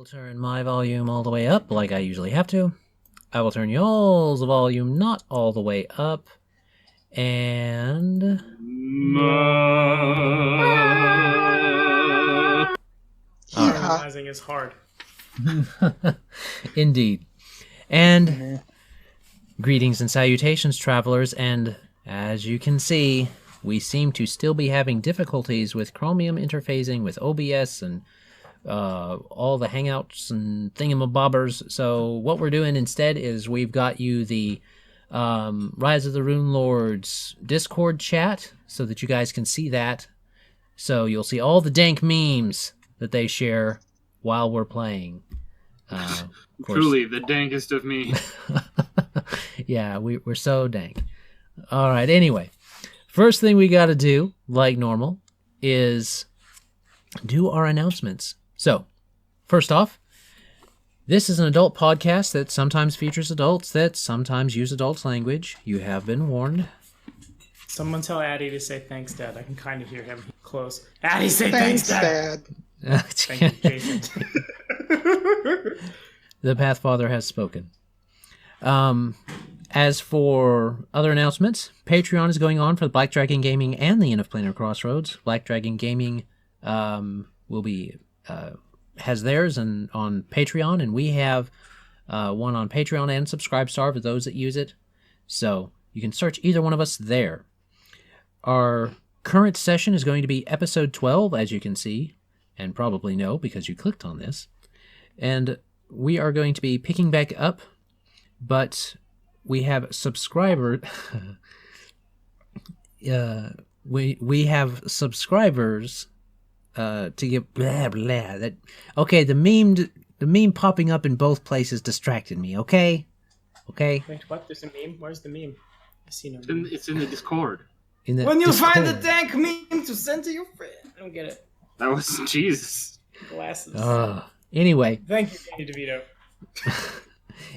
will turn my volume all the way up like I usually have to. I will turn y'all's volume not all the way up. And... Harmonizing is hard. Indeed. And greetings and salutations, travelers, and as you can see, we seem to still be having difficulties with Chromium interfacing with OBS and all the Hangouts and thingamabobbers. So what we're doing instead is we've got you the Rise of the Runelords Discord chat so that you guys can see that. So you'll see all the dank memes that they share while we're playing. Truly, the dankest of me. Yeah, we're so dank. All right, anyway. First thing we got to do, like normal, is do our announcements. So, first off, this is an adult podcast that sometimes features adults that sometimes use adult language. You have been warned. Someone tell Addy to say thanks, Dad. I can kind of hear him close. Addy, say thanks, Dad. Thank you, Jason. The Pathfinder has spoken. As for other announcements, Patreon is going on for the Black Dragon Gaming and the Inn of Planar Crossroads. Black Dragon Gaming will be has theirs and on Patreon, and we have one on Patreon and Subscribestar for those that use it. So you can search either one of us there. Our current session is going to be episode 12, as you can see, and probably know because you clicked on this. And we are going to be picking back up, but we have subscribers. We have subscribers to get blah blah. That okay? The meme popping up in both places distracted me. Okay. Wait, what? There's a meme. Where's the meme? I see no meme. It's in the Discord. When you find the dank meme to send to your friend. I don't get it. That was Jesus. Glasses. Anyway. Thank you, Kenny DeVito.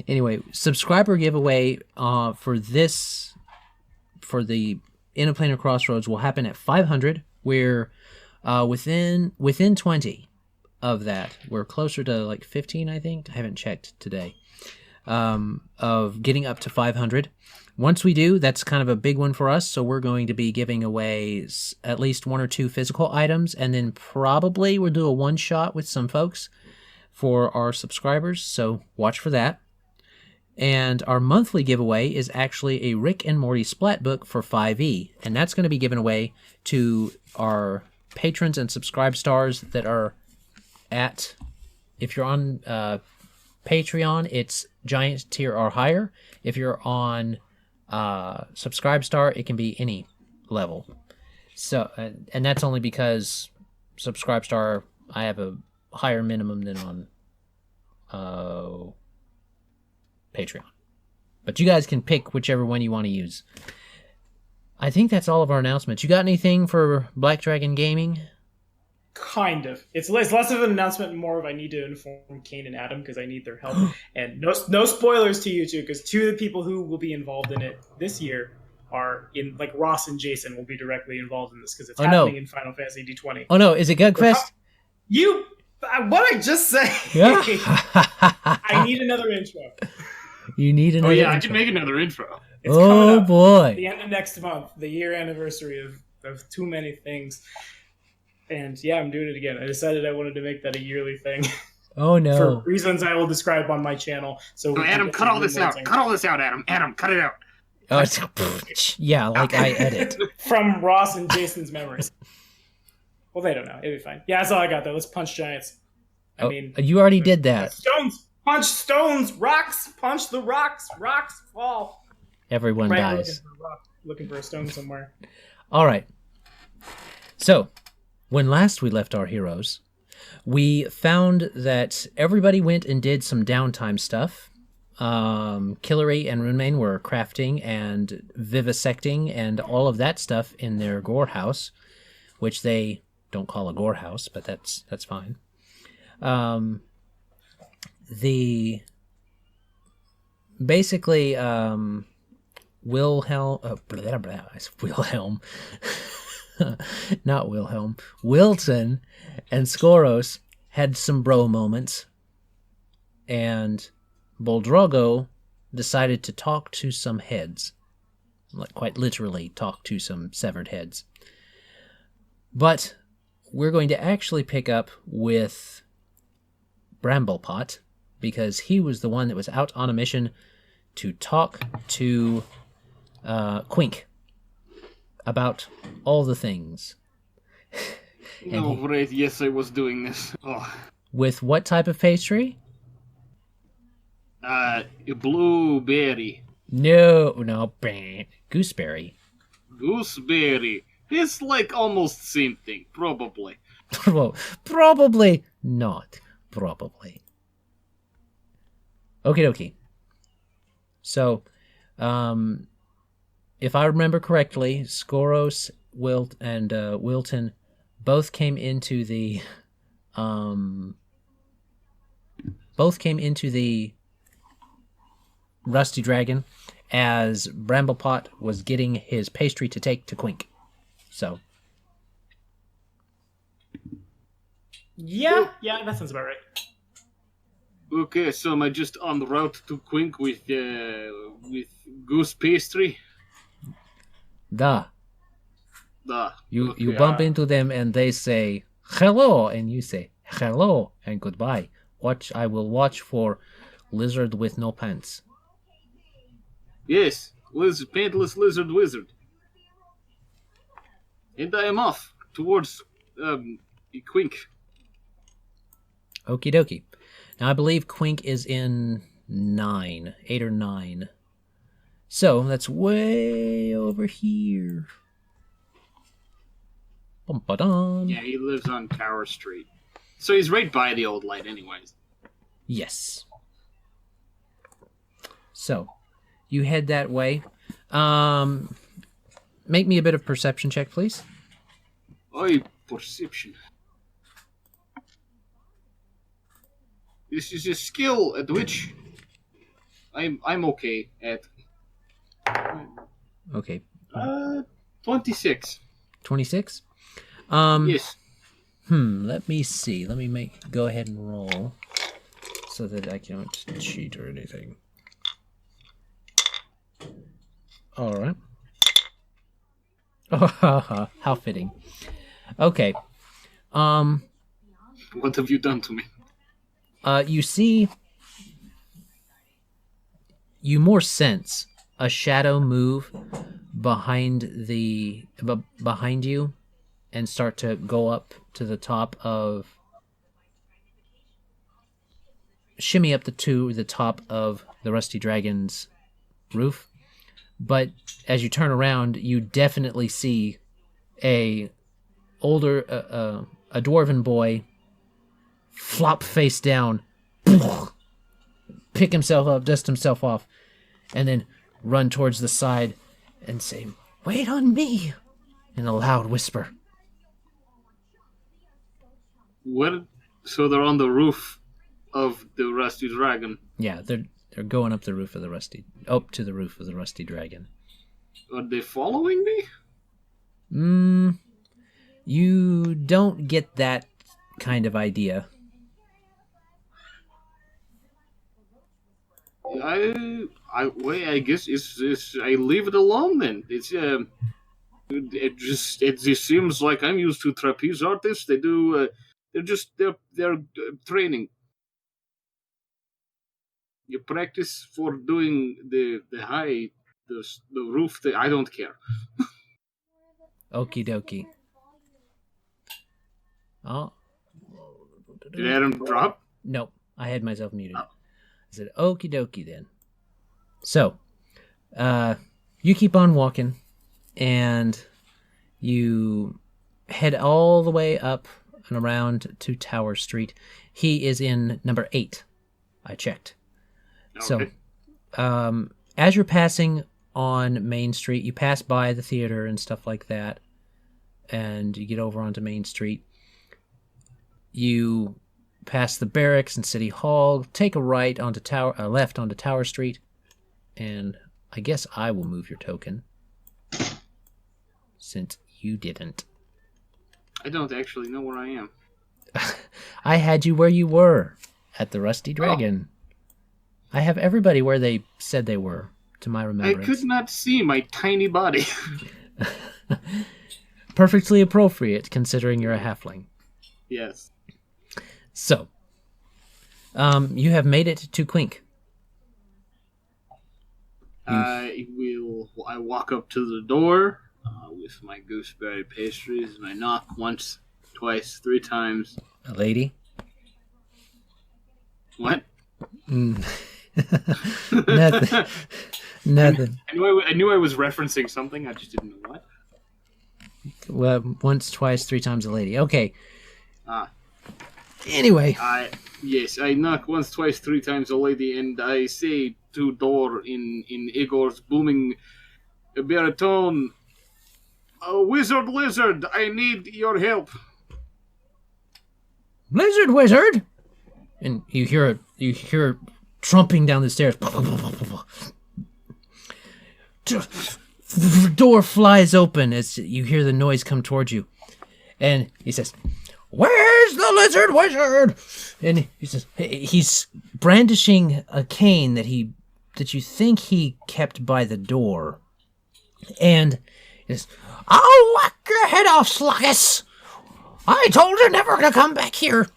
Anyway, subscriber giveaway for the Inn of Planar Crossroads will happen at 500. We're within 20 of that. We're closer to like 15, I think. I haven't checked today. Of getting up to 500. Once we do, that's kind of a big one for us. So we're going to be giving away at least 1 or 2 physical items, and then probably we'll do a one-shot with some folks for our subscribers. So watch for that. And our monthly giveaway is actually a Rick and Morty Splat book for 5e, and that's going to be given away to our patrons and subscribe stars that are at, if you're on Patreon, it's giant tier or higher. If you're on subscribe star, it can be any level. So, and that's only because subscribe star, I have a higher minimum than on Patreon. But you guys can pick whichever one you want to use. I think that's all of our announcements. You got anything for Black Dragon Gaming? Kind of. It's less of an announcement and more of I need to inform Kane and Adam because I need their help. And no spoilers to you two, because 2 of the people who will be involved in it this year are in, like, Ross and Jason will be directly involved in this because it's happening in Final Fantasy D20. Oh no, is it Gugfest? What I just say? Yeah. I need another intro. You need another intro. I can make another intro. It's coming up boy. at the end of next month, the year anniversary of Too Many Things. And yeah, I'm doing it again. I decided I wanted to make that a yearly thing. Oh no. For reasons I will describe on my channel. So Adam, cut all this out. Cut all this out, Adam. Adam, cut it out. Oh, it's, yeah, like I edit. From Ross and Jason's memories. Well, they don't know. It'll be fine. Yeah, that's all I got, though. Let's punch giants. I mean... You already did that. Stones! Punch stones! Rocks! Punch the rocks! Rocks fall! Everyone dies. Looking for a stone somewhere. All right. So, when last we left our heroes, we found that everybody went and did some downtime stuff. Kellery and Runemane were crafting and vivisecting and all of that stuff in their gore house, which they don't call a gore house, but that's fine. Wilhelm, not Wilhelm, Willton and Skoros had some bro moments and Boldrago decided to talk to some heads. Like, quite literally, talk to some severed heads. But we're going to actually pick up with Bramblepot, because he was the one that was out on a mission to talk to Quink about all the things. Oh, great. Yes, I was doing this. Oh. With what type of pastry? Blueberry. No, gooseberry. Gooseberry. It's like almost the same thing, probably. Well, probably not. Probably. Okie dokie. So, if I remember correctly, Skoros, and Willton both came into the Rusty Dragon as Bramblepot was getting his pastry to take to Quink. So. Yeah, that sounds about right. Okay, so am I just on the route to Quink with goose pastry? You bump into them and they say hello, and you say hello and goodbye. I will watch for lizard with no pants. Yes, pantless lizard wizard. And I am off towards Quink. Okie dokie. Now I believe Quink is in 8 or 9. So that's way over here. Bum-ba-dum. Yeah, he lives on Tower Street. So he's right by the old light anyways. Yes. So, you head that way. Make me a bit of perception check, please. Perception. This is a skill at which I'm okay at. Okay. 26. 26? Yes. Let me see. Let me go ahead and roll so that I can't cheat or anything. All right. Oh, how fitting. Okay. What have you done to me? You see, you more sense a shadow move behind you and start to go up to the top of, shimmy up to the top of the Rusty Dragon's roof. But as you turn around, you definitely see a dwarven boy flop face down, pick himself up, dust himself off, and then run towards the side and say, "Wait on me," in a loud whisper. What? So they're on the roof of the Rusty Dragon. Yeah, they're going up to the roof of the Rusty Dragon. Are they following me? You don't get that kind of idea. I guess it's I leave it alone then. It just seems like I'm used to trapeze artists. They do they're training. You practice for doing the roof thing. I don't care. Okie dokie. Oh. Did Adam drop? No, I had myself muted. I said, okie dokie then. So, you keep on walking, and you head all the way up and around to Tower Street. He is in number 8. I checked. Okay. So, as you're passing on Main Street, you pass by the theater and stuff like that, and you get over onto Main Street. You pass the barracks and City Hall, take a right onto left onto Tower Street, and I guess I will move your token, since you didn't. I don't actually know where I am. I had you where you were, at the Rusty Dragon. I have everybody where they said they were, to my I remembrance. could not see my tiny body. Perfectly appropriate, considering you're a halfling. Yes. So, you have made it to Quink. I walk up to the door with my gooseberry pastries, and I knock once, twice, 3 times. A lady? What? Nothing. Nothing. I knew I was referencing something. I just didn't know what. Well, once, twice, 3 times a lady. Okay. Ah. Anyway. Yes, I knock once, twice, 3 times a lady, and I say to door in Egor's booming baritone, "Wizard, lizard, I need your help." Lizard wizard! And you hear her trumping down the stairs. The door flies open as you hear the noise come towards you. And he says, "Where's the lizard wizard?" And he says, he's brandishing a cane that you think he kept by the door. And he says, "I'll whack your head off, Sluggus! I told you never to come back here."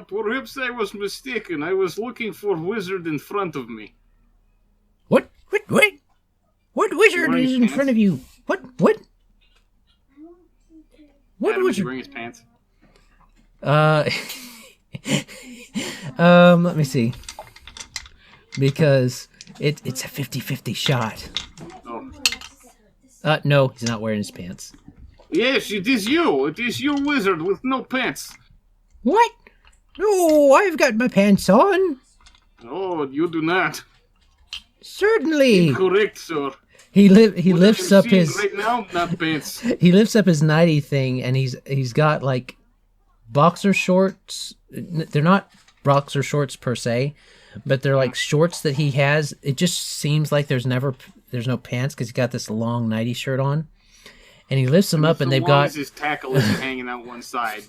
Perhaps I was mistaken. I was looking for wizard in front of me. What? What wizard is in front of you? What? What Adam, wizard? is he wearing his pants? Let me see. Because it's a 50-50 shot. Oh. No, he's not wearing his pants. Yes, it is you. It is you, wizard, with no pants. What? No, I've got my pants on. Oh, you do not. Certainly. Correct, sir. He lifts up his right now, not pants. He lifts up his nighty thing, and he's got like boxer shorts. They're not boxer shorts per se, but they're like shorts that he has. It just seems like there's no pants because he's got this long nighty shirt on, and he lifts them up, and they've got his tackle is hanging out one side.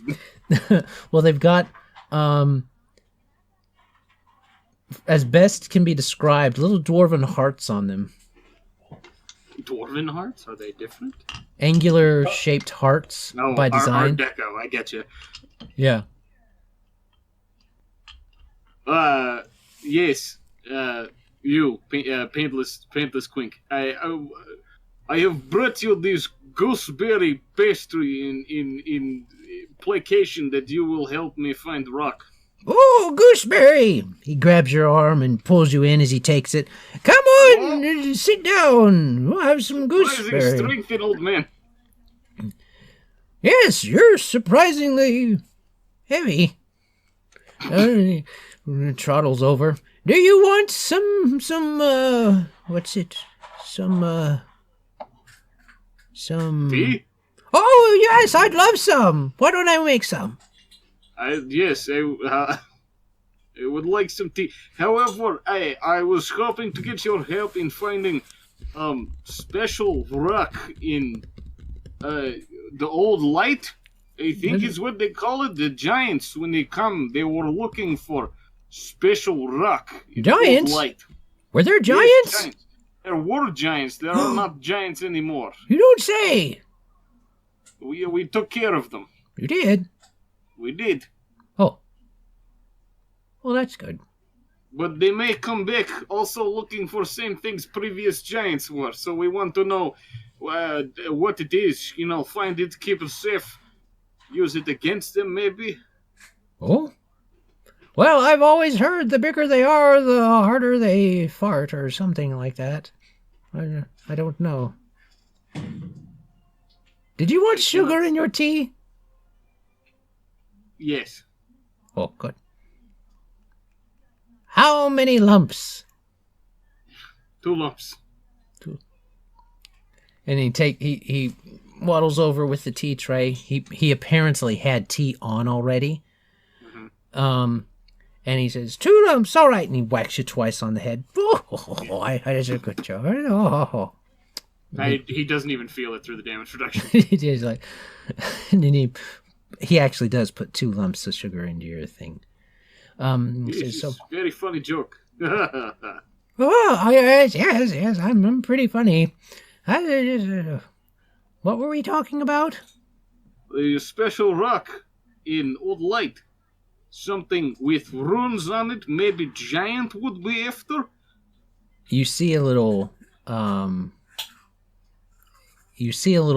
well, they've got as best can be described, little dwarven hearts on them. Dwarven hearts? Are they different? Angular shaped hearts by design. Art Deco, I get you. Yeah. Yes. You, paintless Quink. I have brought you this gooseberry pastry in placation that you will help me find rock. Oh, Gooseberry! He grabs your arm and pulls you in as he takes it. Come on, sit down. We'll have some gooseberry. Rising strength in old man. Yes, you're surprisingly heavy. Trottles over. Do you want some what's it? Some tea? Oh, yes, I'd love some. Why don't I make some? Yes, I would like some tea. However, I was hoping to get your help in finding special rock in the old light. I think is what they call it. The giants, when they come, they were looking for special rock. Giants? Light. Were there giants? Yes, giants? There were giants. There are not giants anymore. You don't say. We took care of them. You did? We did. Oh. Well, that's good. But they may come back also looking for same things previous giants were. So we want to know what it is. You know, find it, keep it safe. Use it against them, maybe. Oh? Well, I've always heard the bigger they are, the harder they fart, or something like that. I don't know. Did you want sugar in your tea? Yes. Oh, good. How many lumps? 2 lumps. 2. And he waddles over with the tea tray. He apparently had tea on already. Mm-hmm. And he says, 2 lumps, all right. And he whacks you twice on the head. Oh, I did a good job. Oh. He doesn't even feel it through the damage reduction. He's like, and then he actually does put 2 lumps of sugar into your thing. It's So, a very funny joke. oh, yes, I'm pretty funny. What were we talking about? A special rock in Old Light. Something with runes on it, maybe giant would be after. You see a little,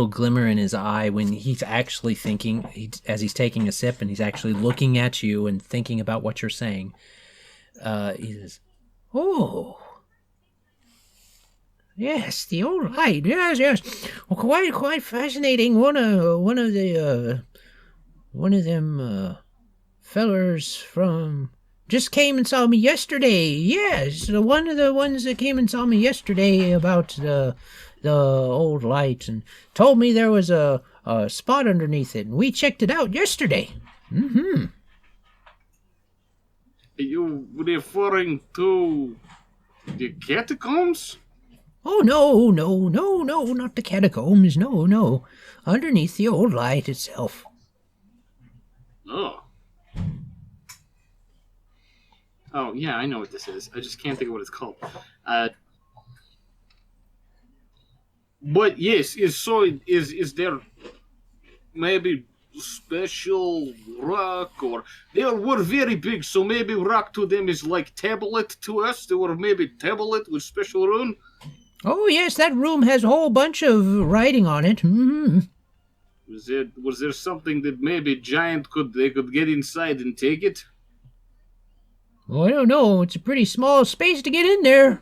glimmer in his eye when he's actually thinking, as he's taking a sip and he's actually looking at you and thinking about what you're saying. He says, "Oh, yes, the Old Light. Yes. Well, quite fascinating. One of them fellers from just came and saw me yesterday. Yes, one of the ones that came and saw me yesterday about the Old Light and told me there was a spot underneath it, and we checked it out yesterday. Mm-hmm. Are you referring to the catacombs? Oh, no, not the catacombs. No. Underneath the Old Light itself. Oh. Oh, yeah, I know what this is. I just can't think of what it's called. But yes, is there maybe special rock, or they were very big, so maybe rock to them is like tablet to us? They were maybe tablet with special rune? Oh, yes, that room has a whole bunch of writing on it. Mm-hmm. Was there something that maybe giant could get inside and take it? Well, I don't know. It's a pretty small space to get in there.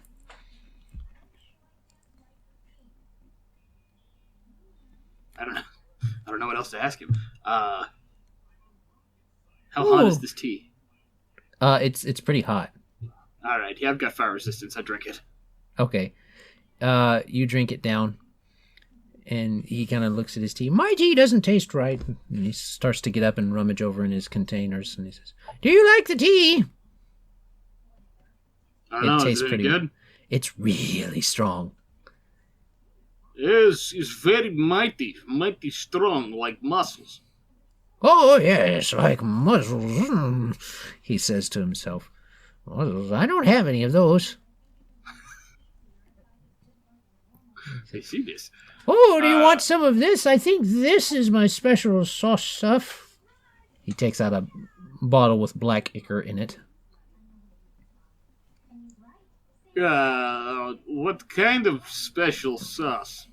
I don't know what else to ask him. How hot is this tea? It's pretty hot. All right, yeah, I've got fire resistance. I drink it. Okay. You drink it down, and he kind of looks at his tea. My tea doesn't taste right. And he starts to get up and rummage over in his containers, and he says, "Do you like the tea?" I don't know. Is it pretty good? It's really strong. It's very mighty strong, like muscles. Oh, yes, like muscles, he says to himself. Well, I don't have any of those. I see this. Oh, do you want some of this? I think this is my special sauce stuff. He takes out a bottle with black ichor in it. What kind of special sauce?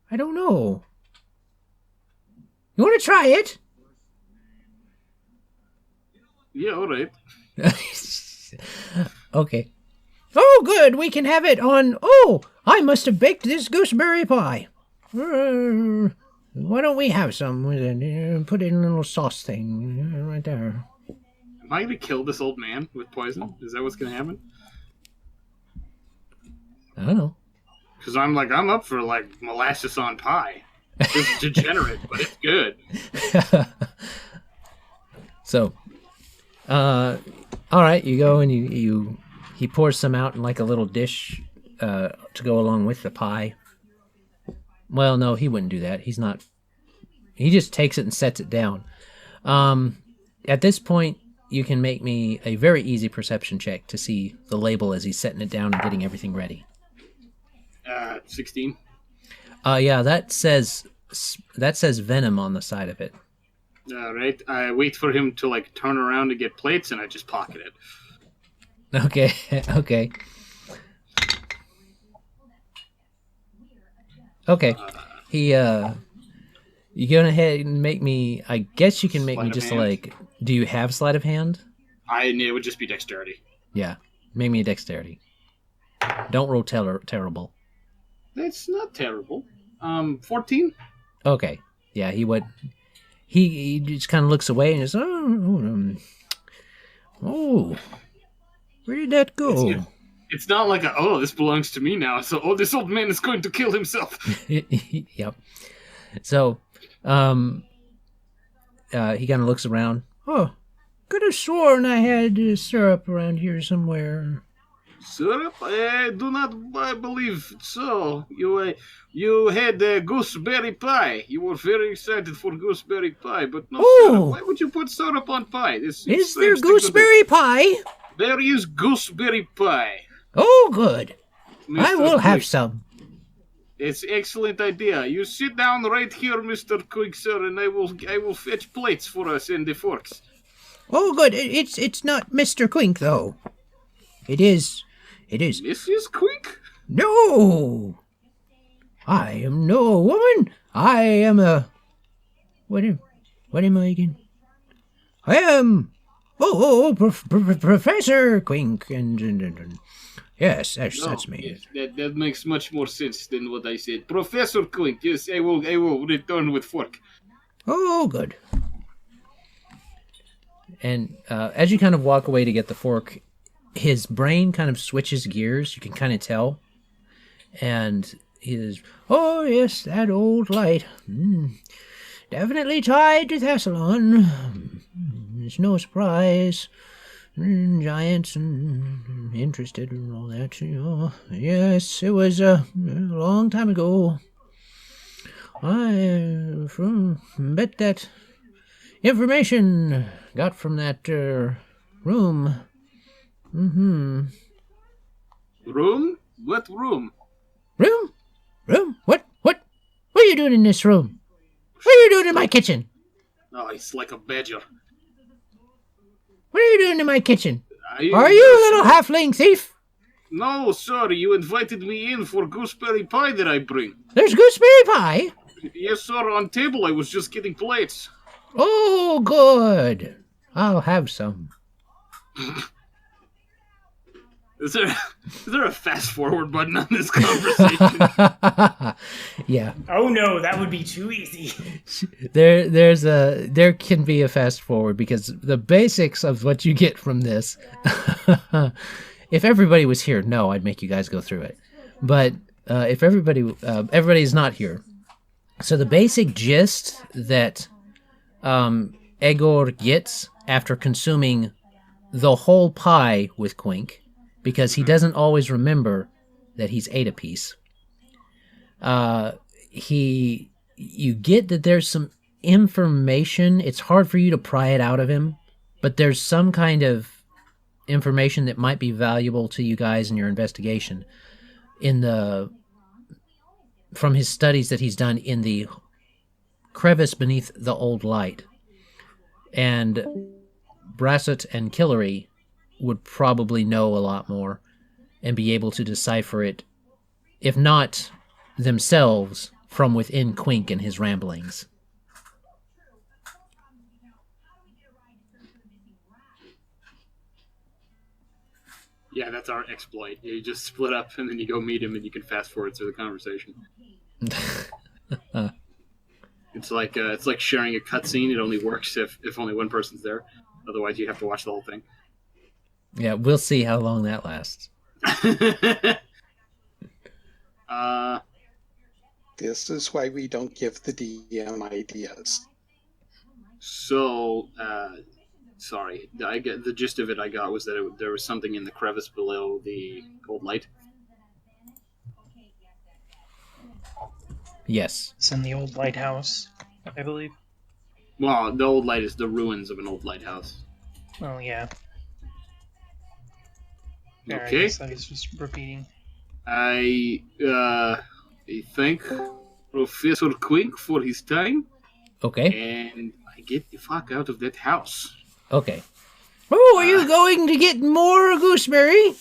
I don't know. You want to try it? Yeah, all right. Okay. Oh, good. We can have it on... Oh, I must have baked this gooseberry pie. Why don't we have some with it? Put it in a little sauce thing right there. Am I going to kill this old man with poison? Is that what's going to happen? I don't know. Because I'm up for, molasses on pie. It's degenerate, but it's good. So, all right, you go and he pours some out in a little dish to go along with the pie. Well, no, he wouldn't do that. He's not. He just takes it and sets it down. At this point, you can make me a very easy perception check to see the label as he's setting it down and getting everything ready. 16. Yeah, that says venom on the side of it. All right. I wait for him to turn around to get plates, and I just pocket it. Okay. Okay. You go ahead and make me. I guess you can make me just Do you have sleight of hand? It would just be dexterity. Yeah, make me a dexterity. Don't roll terrible. That's not terrible. 14. Okay. Yeah, he would. He just kind of looks away and says, "Oh, where did that go?" It's not like this belongs to me now. So, this old man is going to kill himself. Yep. So, he kind of looks around. Oh, could have sworn I had syrup around here somewhere. Syrup? I do not believe so. You had gooseberry pie. You were very excited for gooseberry pie, but no syrup. Why would you put syrup on pie? Is there gooseberry pie? There is gooseberry pie. Oh, good. Mr. I will have Quick. some. It's an excellent idea. You sit down right here, Mr. Quick, sir, and I will fetch plates for us and the forks. Oh, good. It's not Mr. Quink, though. It is. Mrs. Quick? No! I am no woman. I am a... What am I again? I am... Professor Quink. And yes, that's me. Yes, that makes much more sense than what I said. Professor Quink, yes, I will return with fork. Oh, good. And as you kind of walk away to get the fork, his brain kind of switches gears. You can kind of tell. And he says, oh, yes, that old light. Definitely tied to Thassalon. It's no surprise. Giants and interested and all that, you know. Yes, it was a long time ago. I bet that information got from that room. Room? What room? Room? What are you doing in this room? What are you doing in my kitchen? Oh, it's like a badger. What are you doing in my kitchen? Are you a little halfling thief? No, sir, you invited me in for gooseberry pie that I bring. There's gooseberry pie? Yes, sir, on table. I was just getting plates. Oh, good. I'll have some. Is there a fast forward button on this conversation? Yeah. Oh no, that would be too easy. There can be a fast forward because the basics of what you get from this. If everybody was here, no, I'd make you guys go through it. But if everybody's not here, so the basic gist that Egor gets after consuming the whole pie with Quink, because he doesn't always remember that he's ate a piece. You get that there's some information. It's hard for you to pry it out of him, but there's some kind of information that might be valuable to you guys in your investigation from his studies that he's done in the crevice beneath the old light. And Brasut and Kellery would probably know a lot more and be able to decipher it, if not themselves, from within Quink and his ramblings. Yeah, that's our exploit. You just split up and then you go meet him and you can fast forward through the conversation. It's like sharing a cutscene. It only works if only one person's there. Otherwise, you have to watch the whole thing. Yeah, we'll see how long that lasts. This is why we don't give the DM ideas. So, sorry. I get the gist of it. I got was that there was something in the crevice below the old light. Yes. It's in the old lighthouse, I believe. Well, the old light is the ruins of an old lighthouse. Oh, yeah. Fair, Okay. I guess I was just repeating. I thank Professor Quink for his time, Okay. and I get the fuck out of that house. Okay. Oh, are you going to get more gooseberry?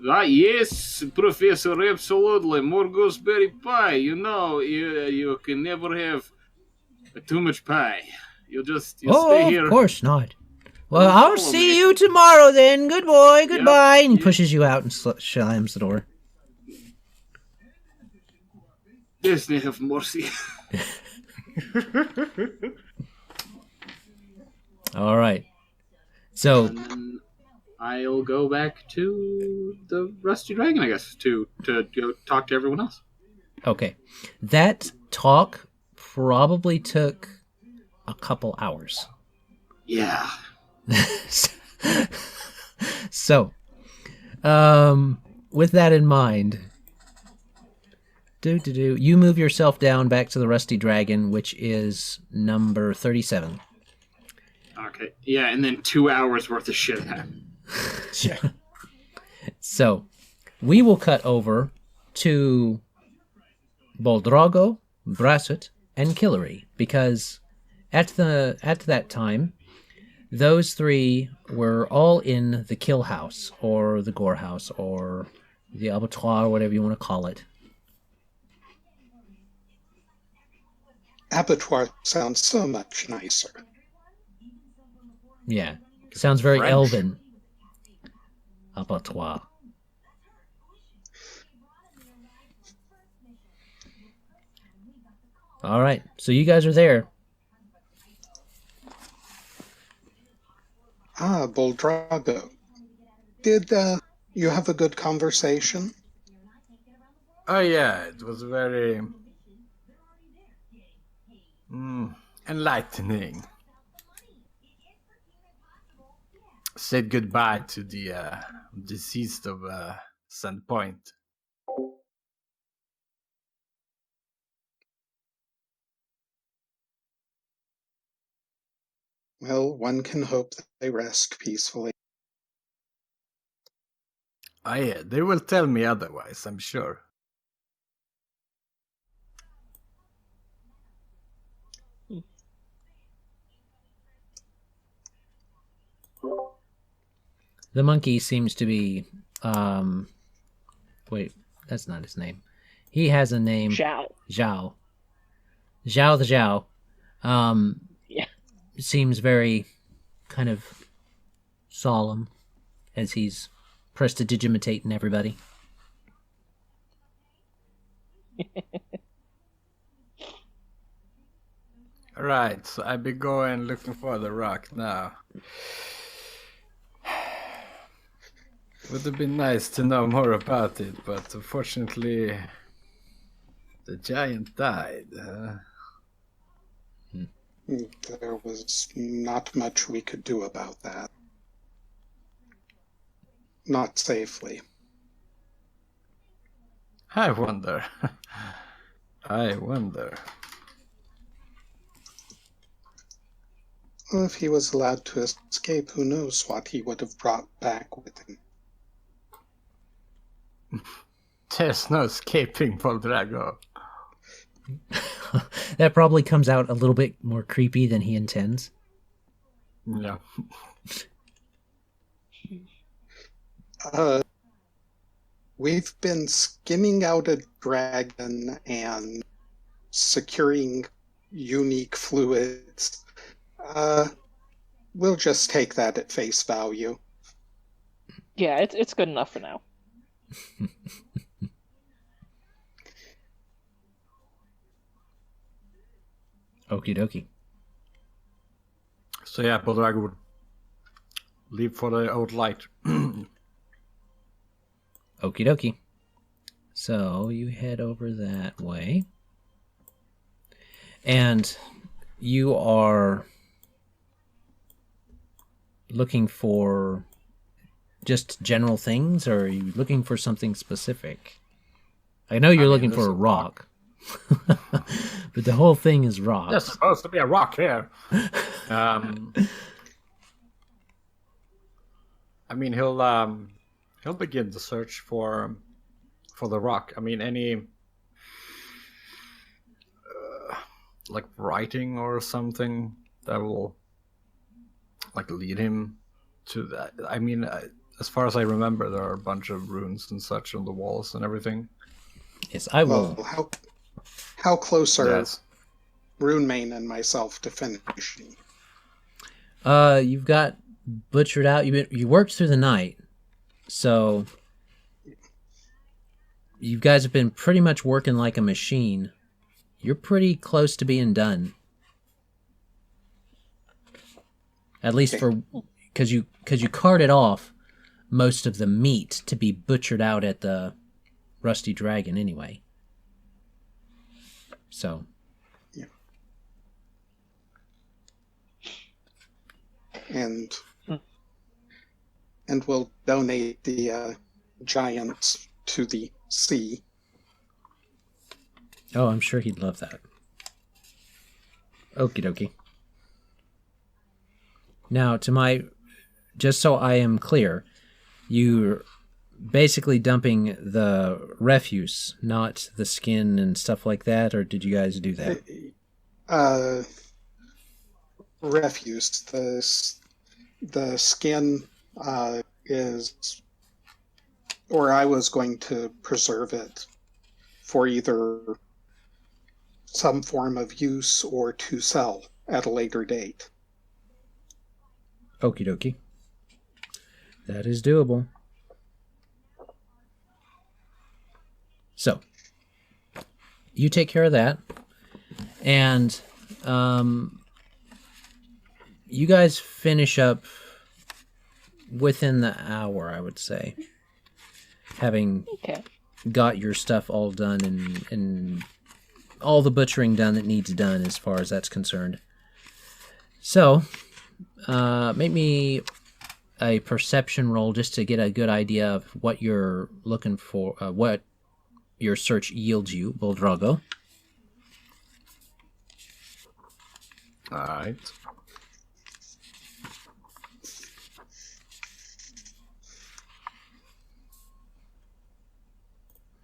Yes, Professor, absolutely. More gooseberry pie. You know, you can never have too much pie. You stay here. Of course not. Well, Don't I'll follow see me. you tomorrow then. Good boy, goodbye. And he Yep. pushes you out and slams the door. Disney have mercy. All right. So, And then I'll go back to the Rusty Dragon, I guess, to go talk to everyone else. okay. That talk probably took a couple hours. Yeah. So, With that in mind, you move yourself down back to the Rusty Dragon, which is number 37. Okay. Yeah, and then 2 hours worth of shit happened. Yeah. So, we will cut over to Boldrago, Brasut, and Kellery, because at that time, those three were all in the kill house, or the gore house, or the abattoir, whatever you want to call it. Abattoir sounds so much nicer. Yeah, sounds very French. elven. Abattoir. All right, so you guys are there. Ah, Boldrago. Did you have a good conversation? Oh yeah, it was very enlightening. Said goodbye to the deceased of Sandpoint. Well, one can hope that they rest peacefully. Oh yeah, they will tell me otherwise, I'm sure. The monkey seems to be, wait, that's not his name. He has a name. Zhao. Zhao. Zhao the Zhao. Yeah. Seems very kind of solemn as he's prestidigitating everybody. Alright, so I be going looking for the rock now. Would have been nice to know more about it, but unfortunately the giant died. There was not much we could do about that. Not safely. I wonder. I wonder. Well, if he was allowed to escape, who knows what he would have brought back with him. There's no escaping Boldrago. That probably comes out a little bit more creepy than he intends. Yeah. We've been skinning out a dragon and securing unique fluids. We'll just take that at face value. Yeah, it's good enough for now. Okie dokie. So yeah, Boldrago would leave for the old light. Okie dokie. So you head over that way. And you are looking for just general things, or are you looking for something specific? I know you're looking for a rock. But the whole thing is rock. There's supposed to be a rock here. I mean, he'll begin the search for the rock. I mean, any like writing or something that will like lead him to that. I mean, as far as I remember, there are a bunch of runes and such on the walls and everything. Yes, I will. Well, how close are Yes. Runemane and myself to finishing? You've got butchered out. You worked through the night, so you guys have been pretty much working like a machine. You're pretty close to being done. At least for because you carted off most of the meat to be butchered out at the Rusty Dragon anyway. So. Yeah. And we'll donate the giants to the sea. Oh, I'm sure he'd love that. Okie dokie. Now, just so I am clear, you're basically dumping the refuse, not the skin and stuff like that, or did you guys do that? Refuse. The skin is, or I was going to preserve it for either some form of use or to sell at a later date. Okie dokie. That is doable. So, you take care of that, and you guys finish up within the hour, I would say, having got your stuff all done and all the butchering done that needs done as far as that's concerned. So, make me a perception roll just to get a good idea of what you're looking for, what your search yields you, Boldrago. All right.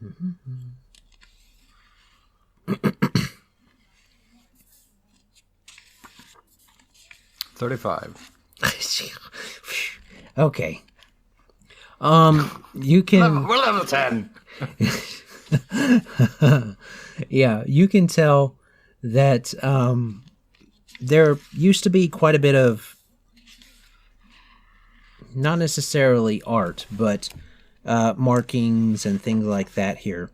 Mm-hmm. 35. Okay. You can... We're level 10! Yeah, you can tell that there used to be quite a bit of, not necessarily art, but markings and things like that here.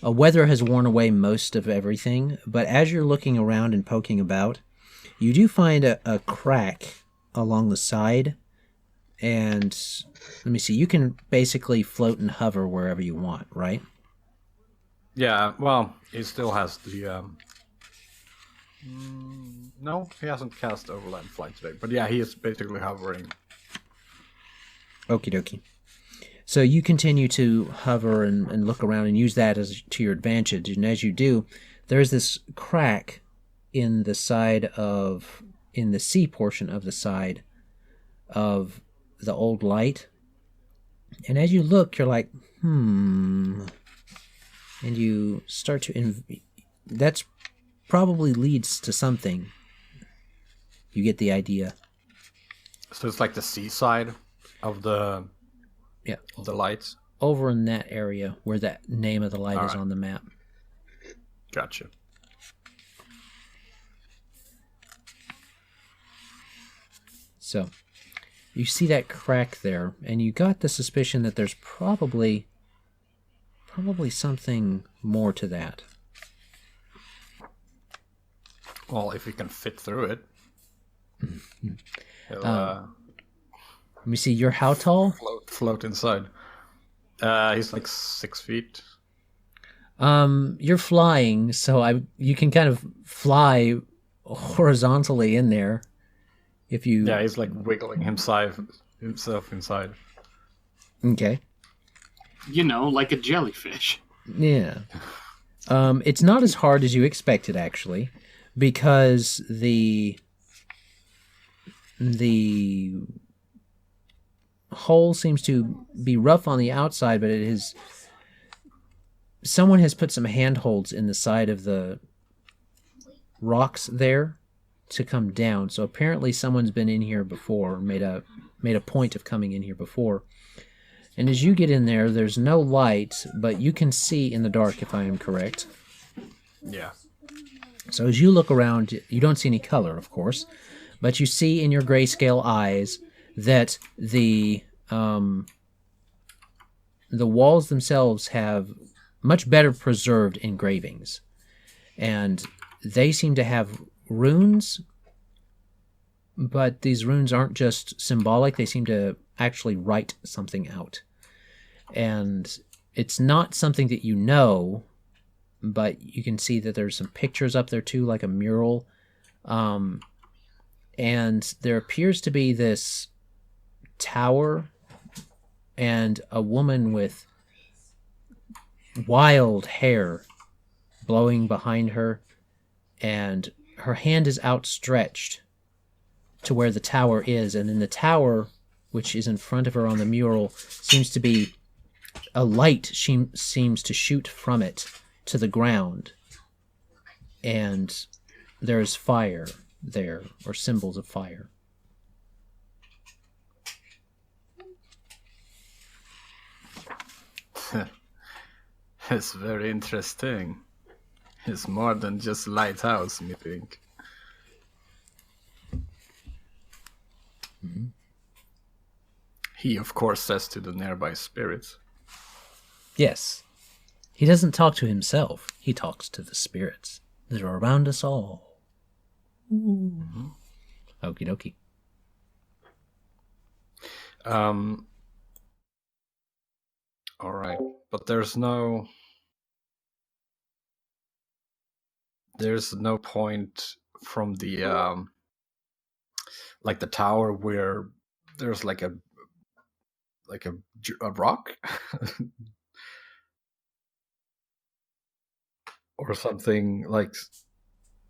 Weather has worn away most of everything, but as you're looking around and poking about, you do find a crack along the side, and let me see, you can basically float and hover wherever you want, right? Yeah, well, he still has the... No, he hasn't cast Overland Flight today, but yeah, he is basically hovering. Okie dokie. So you continue to hover and look around and use that as to your advantage, and as you do, there's this crack in the sea portion of the side of the old light. And as you look, you're like, and you start to... that's probably leads to something. You get the idea. So it's like the seaside of the... Yeah. The lights? Over in that area where that name of the light is on the map. Gotcha. So, you see that crack there, and you got the suspicion that there's probably something more to that. Well, if we can fit through it. Let me see, you're how tall? Float inside. He's like 6 feet. You're flying, so you can kind of fly horizontally in there. If you... Yeah, he's like wiggling himself inside. Okay. You know, like a jellyfish. Yeah. It's not as hard as you expected, actually, because the hole seems to be rough on the outside, but someone has put some handholds in the side of the rocks there to come down. So apparently someone's been in here before, made a point of coming in here before. And as you get in there, there's no light, but you can see in the dark, if I am correct. Yeah. So as you look around, you don't see any color, of course, but you see in your grayscale eyes that the walls themselves have much better preserved engravings, and they seem to have runes, but these runes aren't just symbolic, they seem to actually write something out. And it's not something that you know, but you can see that there's some pictures up there too, like a mural. And there appears to be this tower and a woman with wild hair blowing behind her, and her hand is outstretched to where the tower is, and in the tower, which is in front of her on the mural, seems to be a light seems to shoot from it to the ground, and there's fire there, or symbols of fire. It's very interesting. It's more than just lighthouse, me think. Mm-hmm. He, of course, says to the nearby spirits. Yes. He doesn't talk to himself. He talks to the spirits that are around us all. Mm-hmm. Okie dokie. All right, but there's no point from the like the tower where there's like a rock or something, like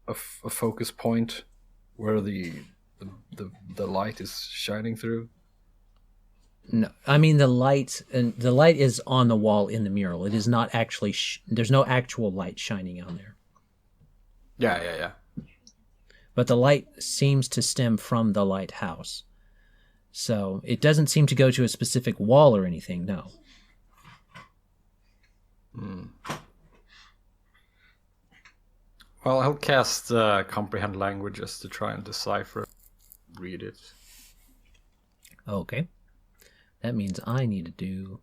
a focus point where the light is shining through. No, I mean the light is on the wall in the mural. It is not actually. There's no actual light shining on there. Yeah. But the light seems to stem from the lighthouse, so it doesn't seem to go to a specific wall or anything. No. Well, I'll cast comprehend languages to try and decipher, read it. Okay. That means I need to do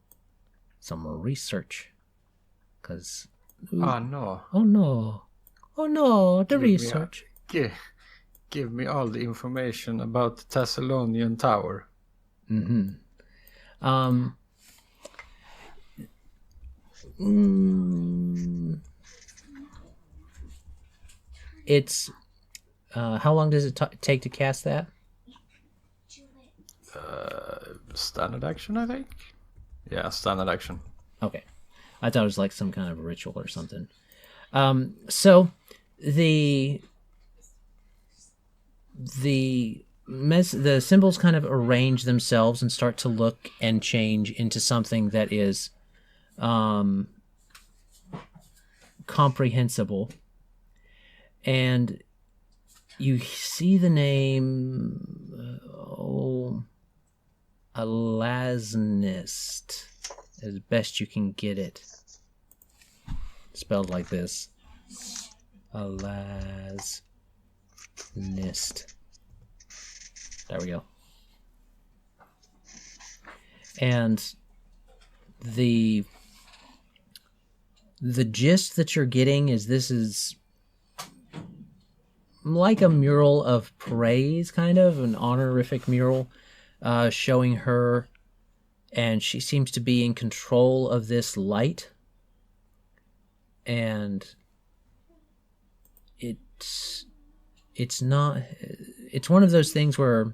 some research. Because... Oh, no. Oh, no. Oh, no. The research. Give me all the information about the Thessalonian Tower. Mm-hmm. It's... how long does it take to cast that? Standard action, I think. Yeah, standard action. Okay, I thought it was like some kind of ritual or something. So the symbols kind of arrange themselves and start to look and change into something that is comprehensible, and you see the name Alasnist, as best you can get it. Spelled like this. Alasnist. There we go. And the gist that you're getting is this is like a mural of praise, kind of, an honorific mural. Showing her, and she seems to be in control of this light, and it's one of those things where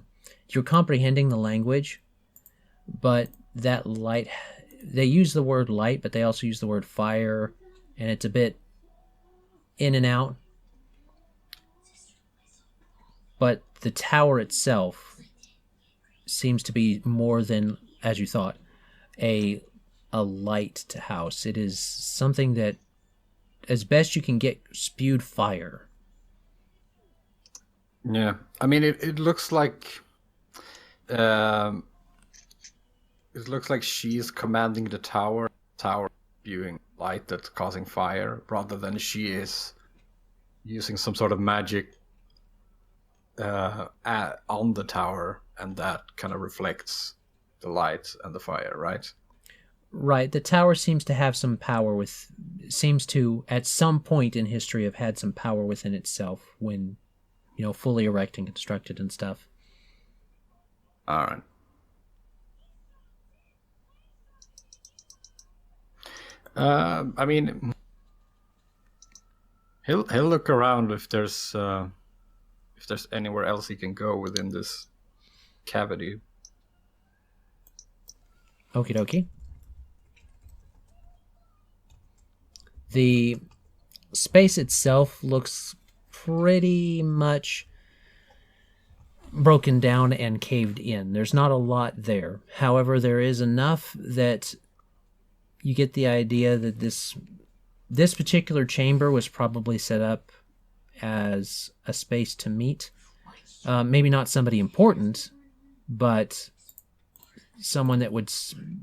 you're comprehending the language, but that light, they use the word light, but they also use the word fire, and it's a bit in and out. But the tower itself seems to be more than, as you thought, a light to house. It is something that, as best you can get, spewed fire. Yeah, I mean, it looks like she's commanding the tower spewing light that's causing fire, rather than she is using some sort of magic on the tower, and that kind of reflects the light and the fire, right? Right. The tower seems to have some power seems to, at some point in history, have had some power within itself when, fully erect and constructed and stuff. All right. I mean, he'll look around if there's anywhere else he can go within this cavity. Okie dokie. The space itself looks pretty much broken down and caved in. There's not a lot there. However, there is enough that you get the idea that this particular chamber was probably set up as a space to meet. Maybe not somebody important, but someone that would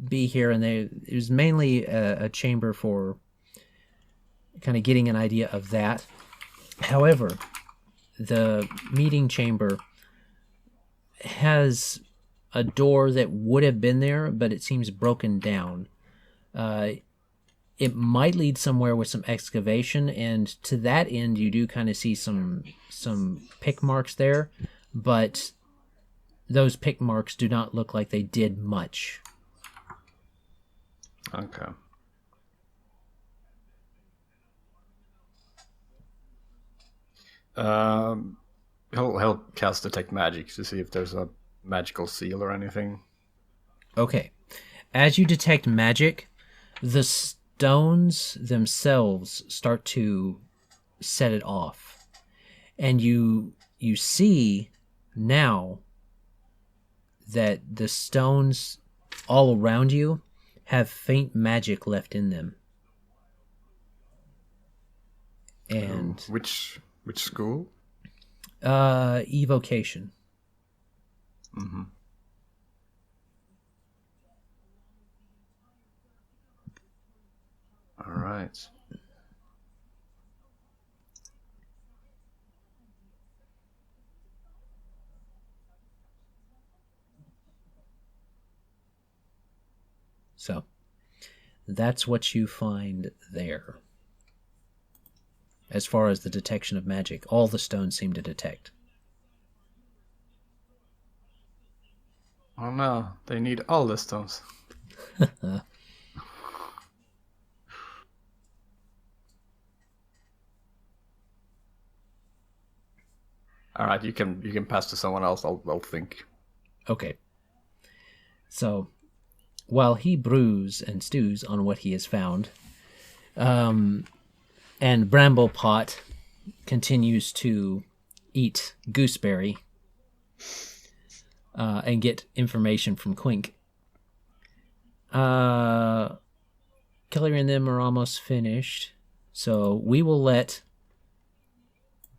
be here, and it was mainly a chamber for kind of getting an idea of that. However, the meeting chamber has a door that would have been there, but it seems broken down. It might lead somewhere with some excavation, and to that end, you do kind of see some pick marks there, but those pick marks do not look like they did much. Okay. He'll cast Detect Magic to see if there's a magical seal or anything. Okay. As you detect magic, the stones themselves start to set it off. And you see now that the stones all around you have faint magic left in them. And which school? Evocation. Mm-hmm. All right. So, that's what you find there. As far as the detection of magic, all the stones seem to detect. Oh no, they need all the stones. All right, you can pass to someone else. I'll think. Okay. So, while he brews and stews on what he has found, and Bramblepot continues to eat Gooseberry and get information from Quink. Kellery and them are almost finished, so we will let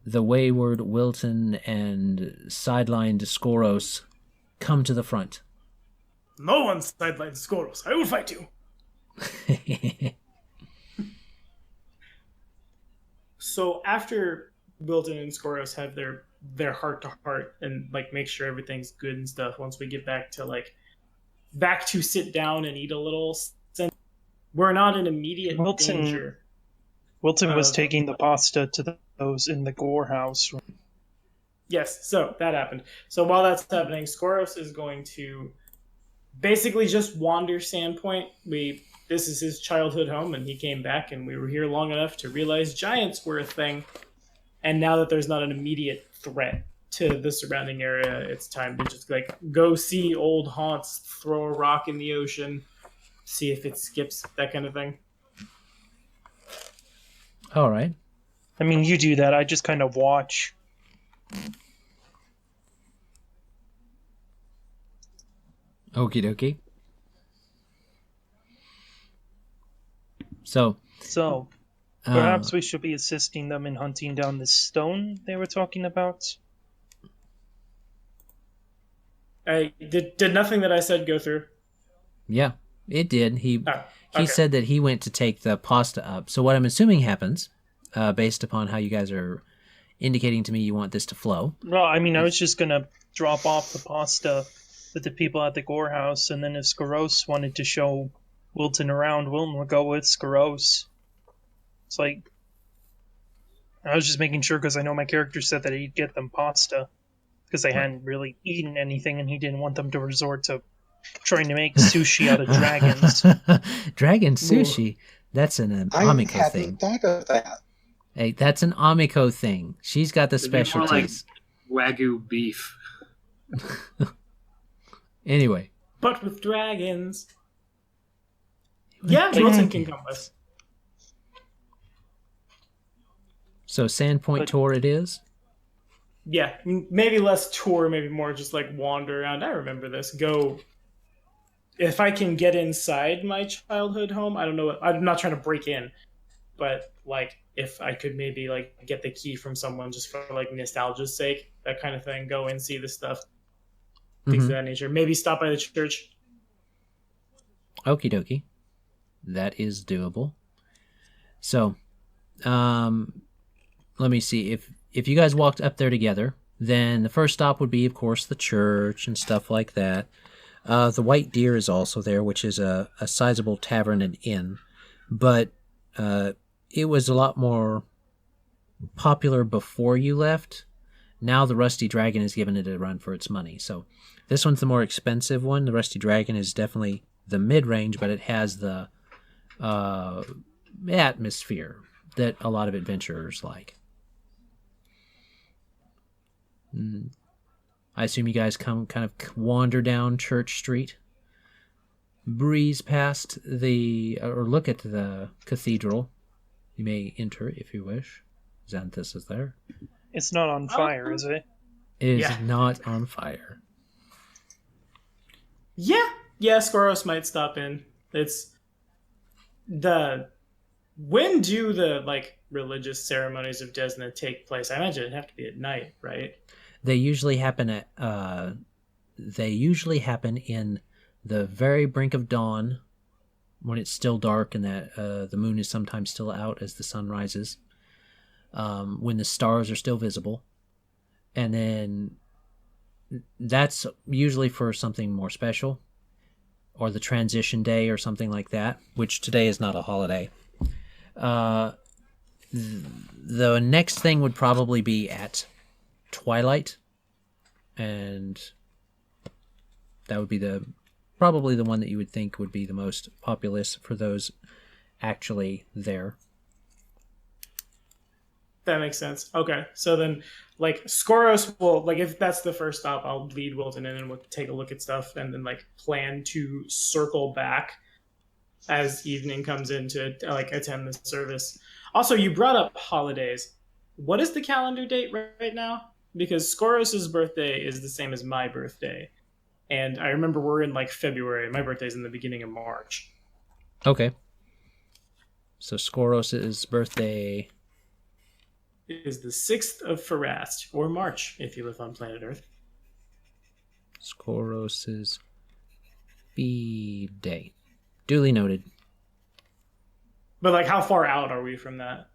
the wayward Willton and sidelined Skoros come to the front. No one sidelines Skoros. I will fight you. So after Willton and Skoros have their heart to heart and like make sure everything's good and stuff, once we get back to sit down and eat a little, since we're not in immediate danger. Wilton was taking the pasta to those in the Gore house. Yes, so that happened. So while that's happening, Skoros is going to basically just wander Sandpoint. This is his childhood home, and he came back, and we were here long enough to realize giants were a thing. And now that there's not an immediate threat to the surrounding area, it's time to just go see old haunts, throw a rock in the ocean, see if it skips, that kind of thing. All right. I mean, you do that. I just kind of watch. Okie dokie. So perhaps we should be assisting them in hunting down this stone they were talking about. Did nothing that I said go through? Yeah, it did. He Okay. said that he went to take the pasta up. So what I'm assuming happens, based upon how you guys are indicating to me you want this to flow. Well, I mean, I was just going to drop off the pasta with the people at the Gore house, and then if Skoros wanted to show Willton around, Willton would go with Skoros. It's like, I was just making sure because I know my character said that he'd get them pasta because they hadn't really eaten anything, and he didn't want them to resort to trying to make sushi out of dragons. Dragon sushi? That's an Amiko I thing. hadn't thought of that. Hey, that's an Amiko thing. She's got the It'd be more specialties. like Wagyu beef. Anyway. But with dragons. Yeah, Wilton can come with. So Sandpoint But- tour it is. Yeah, maybe less tour, maybe more just like wander around. I remember this. Go. If I can get inside my childhood home, I don't know. I'm not trying to break in, but like if I could maybe like get the key from someone just for like nostalgia's sake, that kind of thing. Go and see the stuff, things of that nature. Maybe stop by the church. Okie dokie. That is doable. So, let me see. If you guys walked up there together, then the first stop would be, of course, the church and stuff like that. The White Deer is also there, which is a sizable tavern and inn. But it was a lot more popular before you left. Now the Rusty Dragon has given it a run for its money. So this one's the more expensive one. The Rusty Dragon is definitely the mid-range, but it has the atmosphere that a lot of adventurers like. I assume you guys kind of wander down Church Street, breeze past or look at the cathedral. You may enter if you wish. Xanthus is there. It's not on fire, is it? It is not on fire. Yeah, Skoros might stop in. It's when do the like religious ceremonies of Desna take place? I imagine it'd have to be at night, right? They usually happen in the very brink of dawn, when it's still dark and that the moon is sometimes still out as the sun rises, when the stars are still visible, and then that's usually for something more special, or the transition day or something like that, which today is not a holiday. The next thing would probably be at twilight, and that would be probably the one that you would think would be the most populous for those actually there. That makes sense. Okay, so then like Skoros will, like, if that's the first stop, I'll lead Willton in and we'll take a look at stuff and then like plan to circle back as evening comes in to like attend the service. Also, you brought up holidays. What is the calendar date right now? Because Skoros' birthday is the same as my birthday. And I remember we're in like February. My birthday's in the beginning of March. Okay. So Skoros' birthday is the 6th of Farast, or March, if you live on planet Earth. Skoros' B-Day. Duly noted. But like, how far out are we from that?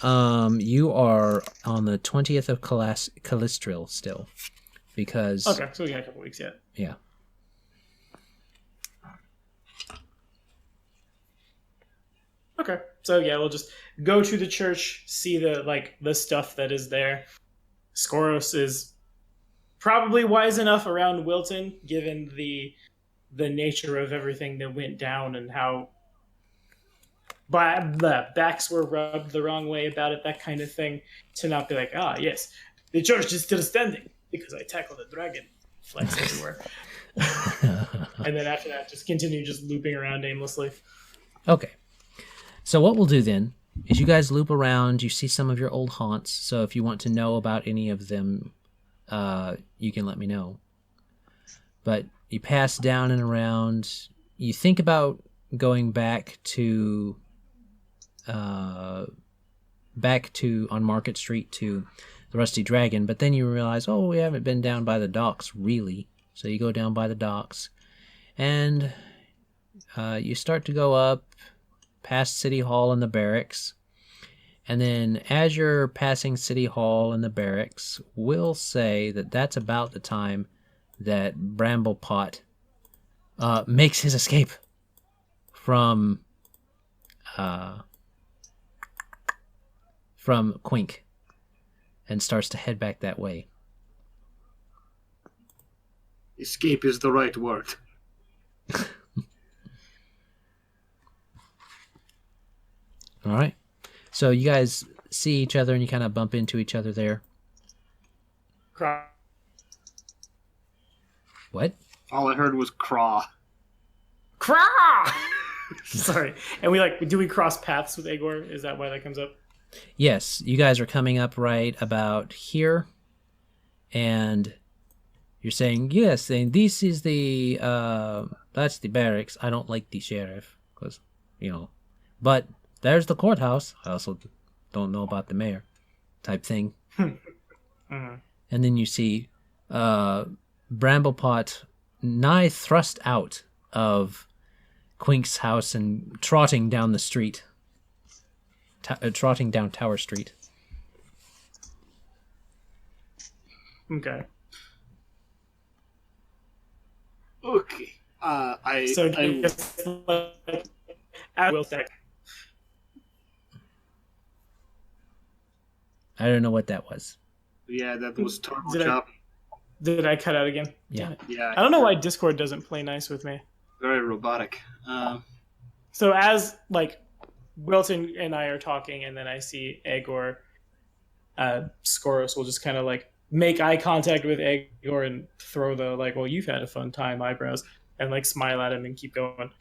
You are on the 20th of Callistril still, because... Okay, so we got a couple weeks yet. Yeah. Okay, so yeah, we'll just go to the church, see the stuff that is there. Skoros is probably wise enough around Willton, given the nature of everything that went down and how the backs were rubbed the wrong way about it, that kind of thing, to not be like, yes, the church is still standing because I tackled a dragon. Flex everywhere. And then after that, just continue just looping around aimlessly. Okay. So what we'll do then is you guys loop around, you see some of your old haunts, so if you want to know about any of them, you can let me know. But you pass down and around, you think about going back to on Market Street to the Rusty Dragon, but then you realize, we haven't been down by the docks, really. So you go down by the docks, and you start to go up past City Hall and the barracks, and then as you're passing City Hall and the barracks, we'll say that that's about the time that Bramblepot makes his escape from Quink and starts to head back that way. Escape is the right word. All right. So you guys see each other and you kind of bump into each other there. What? All I heard was craw. Craw! Sorry. And do we cross paths with Egor? Is that why that comes up? Yes, you guys are coming up right about here, and you're saying, yes, and this is the, that's the barracks. I don't like the sheriff, because, but there's the courthouse. I also don't know about the mayor, type thing. Mm-hmm. And then you see Bramblepot nigh thrust out of Quink's house and trotting down the street. Trotting down Tower Street. Okay. Okay. I will think. I don't know what that was. Yeah, that was turbo Did I- chop. Did I cut out again? Yeah. Damn it. Yeah, I don't know why Discord doesn't play nice with me. very robotic. So as Wilton and I are talking, and then I see Egor, Skoros will just kind of make eye contact with Egor and throw the well, you've had a fun time eyebrows, and smile at him and keep going.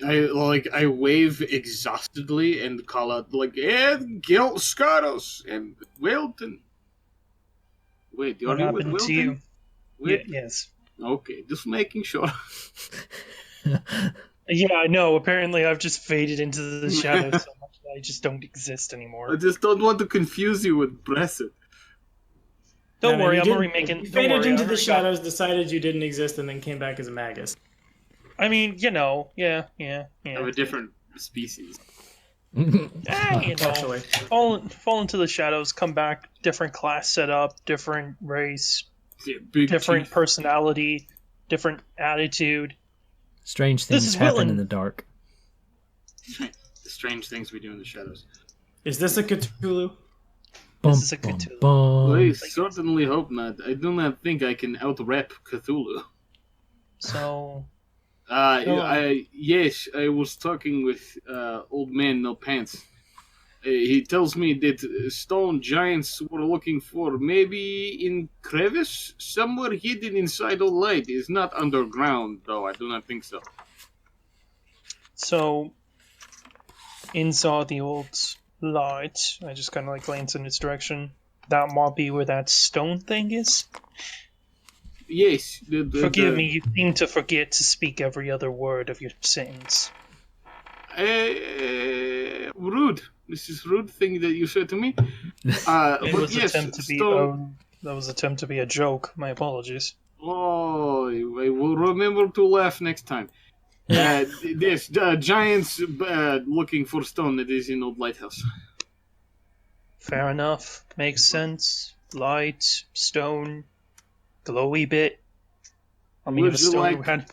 I wave exhaustedly and call out Gil Skoros and Willton. Wait, What are you with happened Willton? to you? Wait, Yes. Okay, just making sure. Yeah, I know. Apparently, I've just faded into the shadows so much that I just don't exist I anymore. just don't want to confuse you with Brasut. Don't No, worry, you I'm didn't- remaking. You Don't faded worry, into I the already got- shadows, decided you didn't exist, and then came back as a magus. I mean, yeah. Of a different species. Actually, Fall into the shadows, come back, different class setup, different race, Yeah, big different teeth. personality, different attitude. Strange This things is happen Willton. in the dark. The strange things we do in the shadows. is this a Cthulhu? Bum, is a bum, Cthulhu. bum. I certainly hope not. I do not think I can out-rap Cthulhu. So, Yes, I was talking with old man no pants. He tells me that stone giants were looking for maybe in crevice somewhere hidden inside a light. It's not underground, though. I do not think so. inside the old light, I just kind of glance in its direction. That might be where that stone thing is. Yes. Forgive me, you seem to forget to speak every other word of your sentence. Rude. This is rude thing that you said to me. It But was yes, attempt to be stone. that was attempt to be a joke. My apologies. Oh, I will remember to laugh next time. This giants looking for stone that is in old lighthouse. Fair enough. Makes sense. Light, stone, glowy bit. I mean, Would if a you stone like had...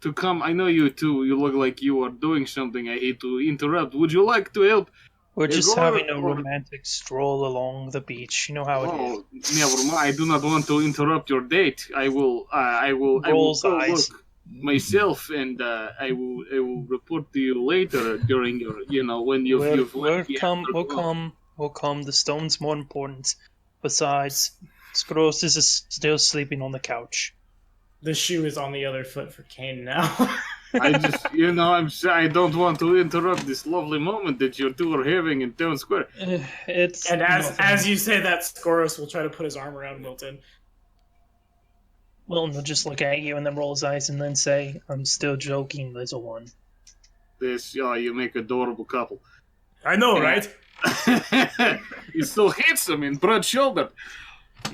to come? I know you too. You look like you are doing something. I hate to interrupt. Would you like to help? We're just Egor having a or- romantic stroll along the beach. You know how it is. Oh, never mind. I do not want to interrupt your date. I will Rolls go eyes. look myself, and I will report to you later during your, when you've We'll left the come. afterglow. We'll come. The stone's more important. Besides, Skoros is still sleeping on the couch. The shoe is on the other foot for Kane now. I just, I don't want to interrupt this lovely moment that you two are having in town square. It's And nothing. as you say that, Skoros will try to put his arm around Wilton. Wilton will just look at you and then roll his eyes and then say, "I'm still joking, little one." You make adorable couple. I know, right? You're so handsome and broad-shouldered.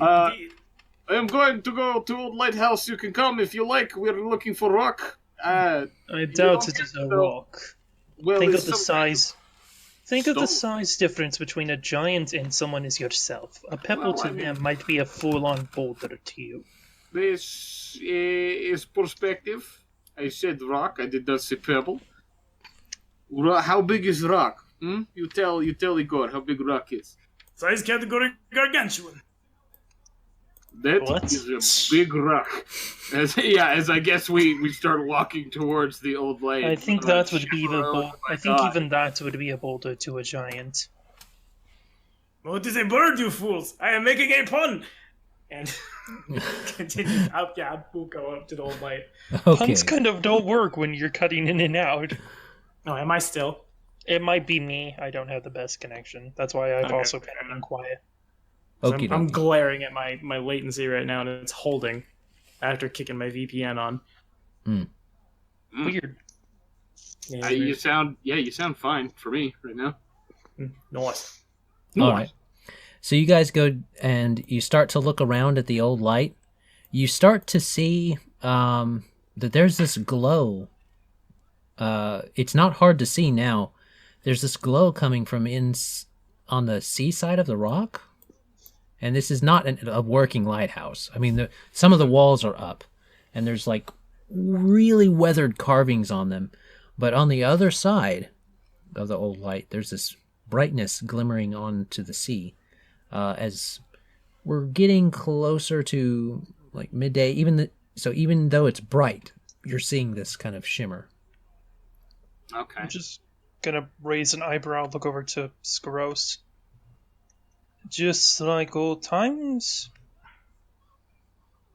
I'm going to go to Old Lighthouse. You can come if you like. We're looking for rock. I doubt don't it is a get to- rock. Well, Think it's of the some- size. Think of the Stone. size difference between a giant and someone as yourself. A pebble Well, to I mean- them might be a full-on boulder to you. This is perspective. I said rock. I did not say pebble. How big is rock? You tell Egor how big rock is. Size category gargantuan. That What? is a big rock. As I guess we start walking towards the old lake. I think that would be the Oh my I think God. even that would be a boulder to a giant. What is a bird, you fools? I am making a pun. And continue up. Yeah, we'll go up to the old light. Okay. Puns kind of don't work when you're cutting in and out. No, am I still? It might be me. I don't have the best connection. That's why I've Okay, also fair kind of been enough. quiet. Okie I'm dokie. glaring at my latency right now, and it's holding after kicking my VPN on. Weird. Yeah, You sound fine for me right now. Nice. All right. So you guys go and you start to look around at the old light. You start to see that there's this glow. It's not hard to see now. There's this glow coming from on the seaside of the rock. And this is not a working lighthouse. I mean, some of the walls are up. And there's like really weathered carvings on them. But on the other side of the old light, there's this brightness glimmering onto the sea. As we're getting closer to like midday, even though it's bright, you're seeing this kind of shimmer. Okay. I'm just gonna raise an eyebrow, look over to Skoros. Just like old times?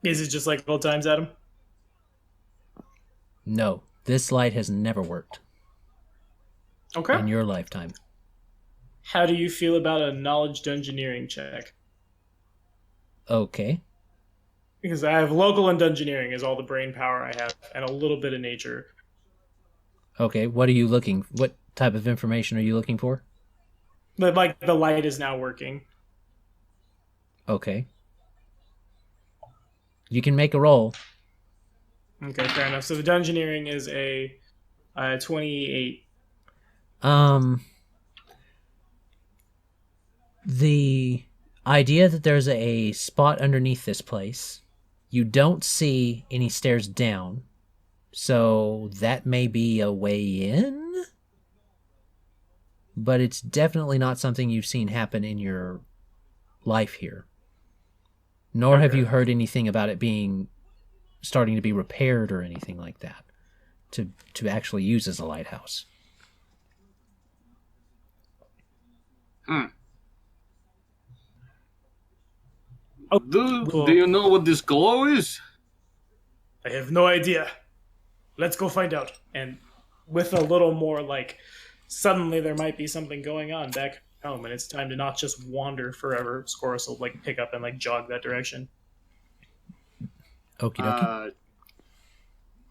Is it just like old times, Adam? No, this light has never worked Okay. in your lifetime. How do you feel about a knowledge dungeoneering check? Okay. Because I have local and dungeoneering is all the brain power I have, and a little bit of nature. Okay, what type of information are you looking for? But like the light is now working. Okay. You can make a roll. Okay, fair enough. So the dungeoneering is a 28. The idea that there's a spot underneath this place, you don't see any stairs down, so that may be a way in, but it's definitely not something you've seen happen in your life here. Nor have you heard anything about it starting to be repaired or anything like that to actually use as a lighthouse. Do you know what this glow is? I have no idea. Let's go find out. And with a little more like, suddenly there might be something going on back home, and it's time to not just wander forever. Skoros will like pick up and like jog that direction. Okie dokie.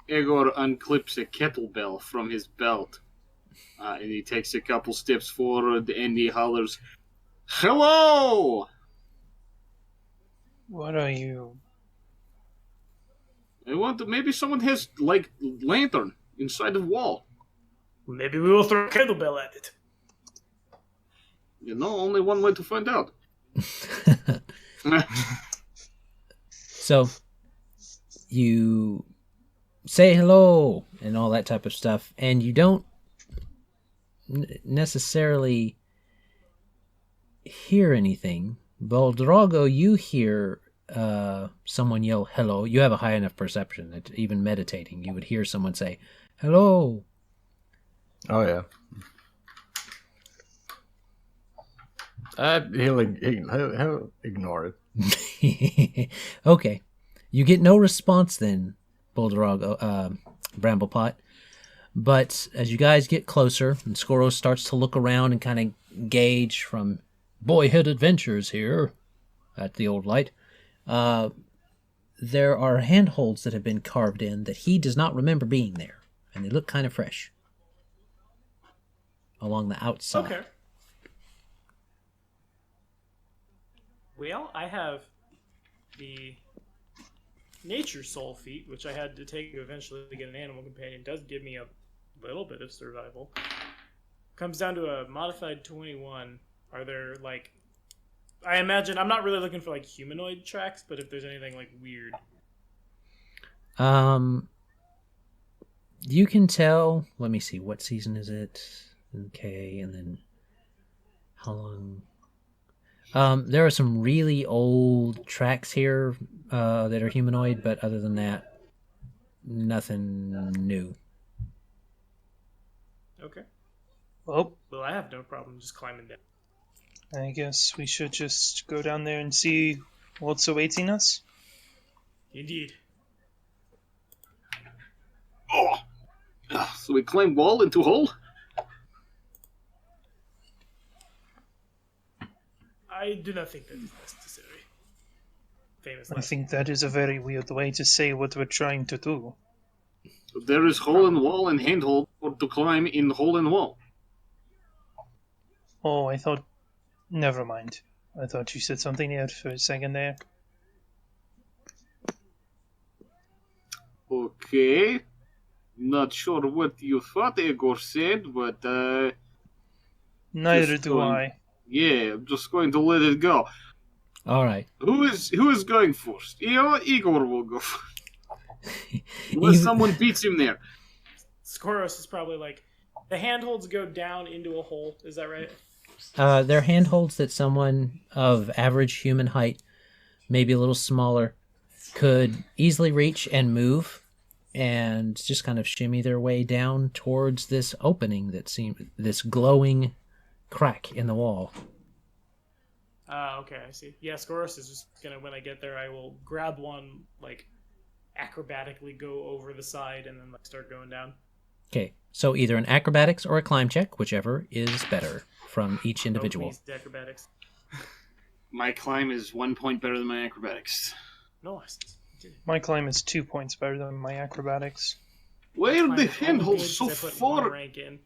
Egor unclips a kettlebell from his belt, and he takes a couple steps forward, and he hollers, "Hello!" What are you? I want to. Maybe someone has like lantern inside the wall. Maybe we will throw a kettlebell at it. You know, only one way to find out. So you say hello and all that type of stuff, and you don't necessarily hear anything. Boldrago, you hear someone yell hello. You have a high enough perception that even meditating, you would hear someone say hello. Oh yeah. He'll ignore it. Okay. You get no response then, Boldrago, Bramblepot. But as you guys get closer, and Skoros starts to look around and kind of gauge from boyhood adventures here at the old light, there are handholds that have been carved in that he does not remember being there, and they look kind of fresh along the outside. Okay. Well, I have the nature soul feat, which I had to take to eventually get an animal companion. Does give me a little bit of survival. Comes down to a modified 21. Are there, like... I imagine... I'm not really looking for, like, humanoid tracks, but if there's anything, like, weird. You can tell... Let me see. What season is it? Okay, and then... How long... there are some really old tracks here that are humanoid, but other than that, nothing new. Okay. Well, I have no problem just climbing down. I guess we should just go down there and see what's awaiting us. Indeed. So we climb wall into hole? I do not think that is necessary. Famous I last think that is a very weird way to say what we're trying to do. There is hole in wall and handhold or to climb in hole in wall. Oh, I thought... Never mind. I thought you said something else for a second there. Okay. Not sure what you thought Egor said, but Neither Just do going- I. yeah, I'm just going to let it go. All right. Who is going first? Egor will go first. Unless Even- someone beats him there. Skoros is probably like, the handholds go down into a hole. Is that right? They're handholds that someone of average human height, maybe a little smaller, could easily reach and move and just kind of shimmy their way down towards this opening that seemed this glowing crack in the wall. Okay, I see. Yeah, Skoros is just gonna, when I get there, I will grab one, like, acrobatically go over the side and then like, start going down. Okay, so either an acrobatics or a climb check, whichever is better from each individual. Oh, please, acrobatics. My climb is 1 point better than my acrobatics. Nice. Did it. My climb is 2 points better than my acrobatics. Why are the Mine is only handholds good so 'cause I put one far? rank in.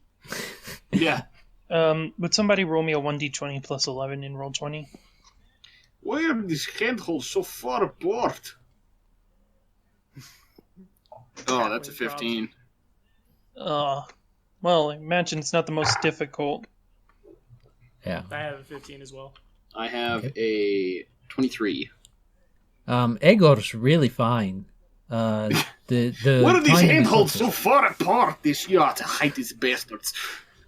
Yeah. Would somebody roll me a 1d20 plus 11 in roll 20? Why are these handholds so far apart? Oh, that's a 15. Well, I imagine it's not the most difficult. Yeah. I have a 15 as well. I have a 23. Egor's really fine. The What are these climbing is handholds something. so far apart? This yacht height these bastards.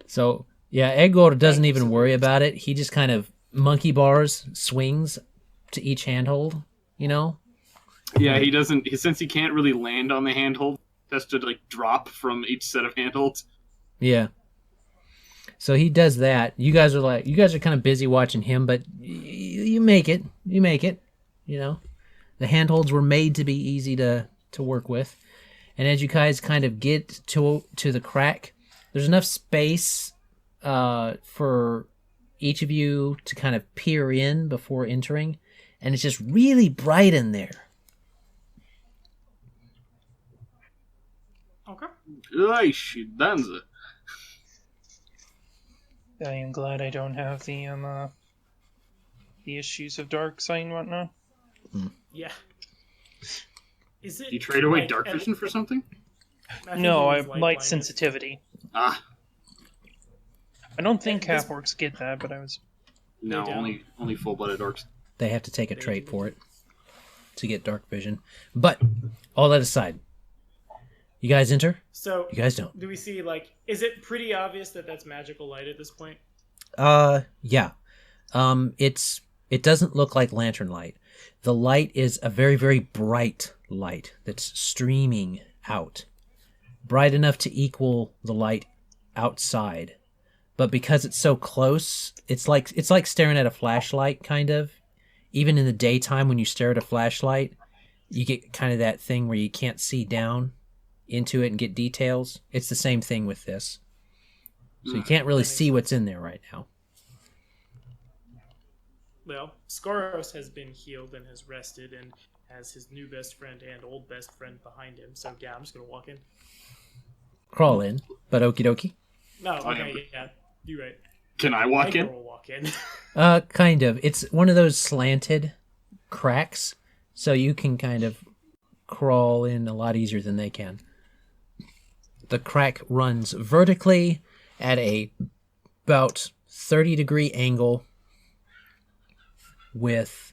So yeah, Egor doesn't even worry about it. He just kind of monkey bars swings to each handhold. You know. Yeah, he doesn't. Since he can't really land on the handhold, has to like drop from each set of handholds. Yeah. So he does that. You guys are kind of busy watching him, but you make it. You make it. You know, the handholds were made to be easy to work with, and as you guys kind of get to the crack, there's enough space for each of you to kind of peer in before entering, and it's just really bright in there. Okay. Ay, shit, danza. I am glad I don't have the issues of dark sight and whatnot. Yeah. Is it? You trade away like, dark vision for something? I think No, it I was light blindness. sensitivity. Ah, I don't think This- half-orcs get that, but I was... no, They don't. only full-blooded orcs. They have to take a trait for it to get dark vision. But all that aside, you guys enter. So, You guys don't. do we see, like, is it pretty obvious that that's magical light at this point? Yeah. It doesn't look like lantern light. The light is a very, very bright light that's streaming out. Bright enough to equal the light outside. But because it's so close, it's like staring at a flashlight, kind of. Even in the daytime when you stare at a flashlight, you get kind of that thing where you can't see down into it and get details. It's the same thing with this. So you can't really see what's in there right now. Well, Skoros has been healed and has rested and has his new best friend and old best friend behind him. So, yeah, I'm just going to walk in. Crawl in, but okie dokie. No, I am- okay, yeah, you're right. Can I walk in? Egor will walk in. Kind of. It's one of those slanted cracks, so you can kind of crawl in a lot easier than they can. The crack runs vertically at a about 30-degree angle with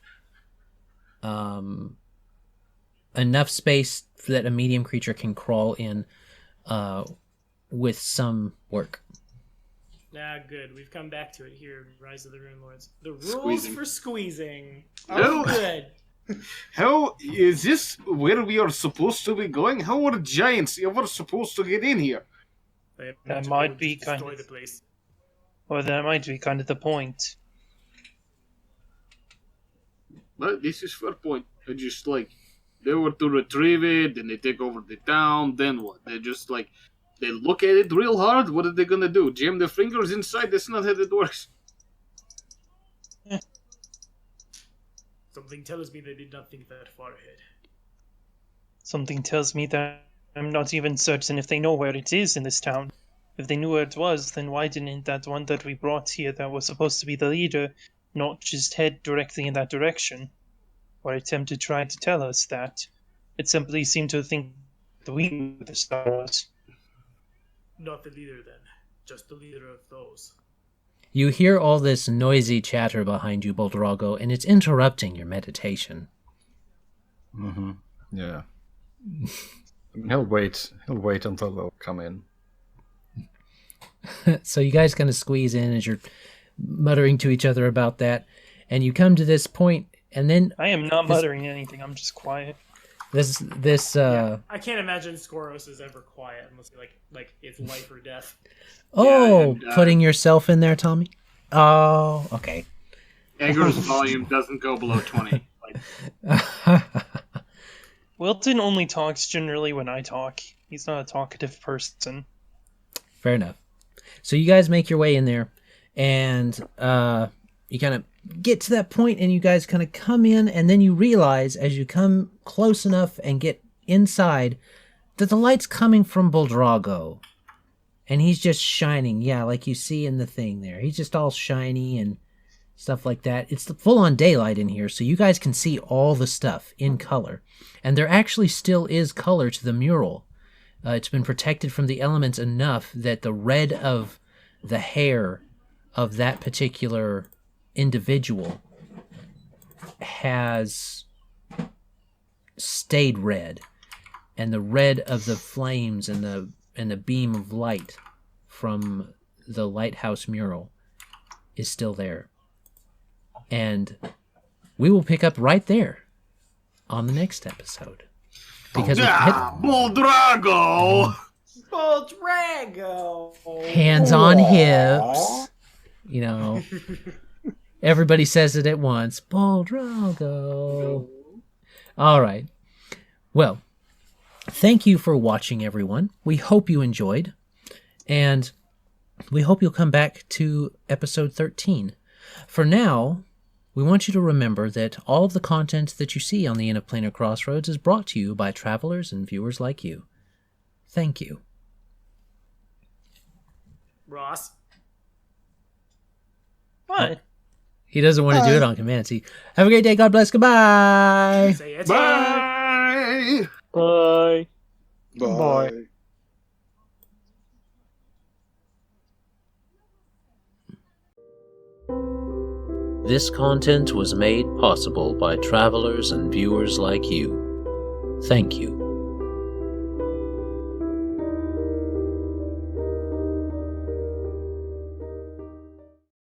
enough space that a medium creature can crawl in with some work. Nah, good. We've come back to it here in Rise of the Runelords. The rules Squeezing. for squeezing. No. Oh, good. How is this where we are supposed to be going? How are giants ever supposed to get in here? They That imagine might they would be just kind destroy of- the place. Well, that might be kind of the point. But this is fair point. They just like they were to retrieve it, then they take over the town. Then what? They just like they look at it real hard. What are they gonna do? Jam their fingers inside? That's not how it works. Something tells me they did not think that far ahead. Something tells me that I'm not even certain if they know where it is in this town. If they knew where it was, then why didn't that one that we brought here that was supposed to be the leader not just head directly in that direction? Or attempt to try to tell us that? It simply seemed to think that we knew who the star was. Not the leader then, just the leader of those. You hear all this noisy chatter behind you, Boldrago, and it's interrupting your meditation. Mm-hmm. Yeah. I mean, he'll wait until they'll come in. So you guys kind of squeeze in as you're muttering to each other about that, and you come to this point, and then I am not muttering anything, I'm just quiet. I can't imagine Skoros is ever quiet unless like it's life or death. Oh, putting yourself in there, Tommy? Oh, okay. Egor's volume doesn't go below 20. Wilton only talks generally when I talk. He's not a talkative person. Fair enough. So you guys make your way in there, and you kind of get to that point, and you guys kind of come in, and then you realize as you come close enough and get inside that the light's coming from Boldrago. And he's just shining, yeah, like you see in the thing there. He's just all shiny and stuff like that. It's the full-on daylight in here, so you guys can see all the stuff in color. And there actually still is color to the mural. It's been protected from the elements enough that the red of the hair of that particular individual has stayed red. And the red of the flames and the beam of light from the lighthouse mural is still there. And we will pick up right there on the next episode. Because Boldrago! Boldrago! Hands on hips. You know, everybody says it at once. Boldrago. All right. Well, thank you for watching, everyone. We hope you enjoyed. And we hope you'll come back to episode 13. For now, we want you to remember that all of the content that you see on the Inn of Planar Crossroads is brought to you by travelers and viewers like you. Thank you. Ross? What? He doesn't want to do it on command. See, have a great day. God bless. Goodbye. Say it. Bye! Bye. Bye. This content was made possible by travelers and viewers like you. Thank you.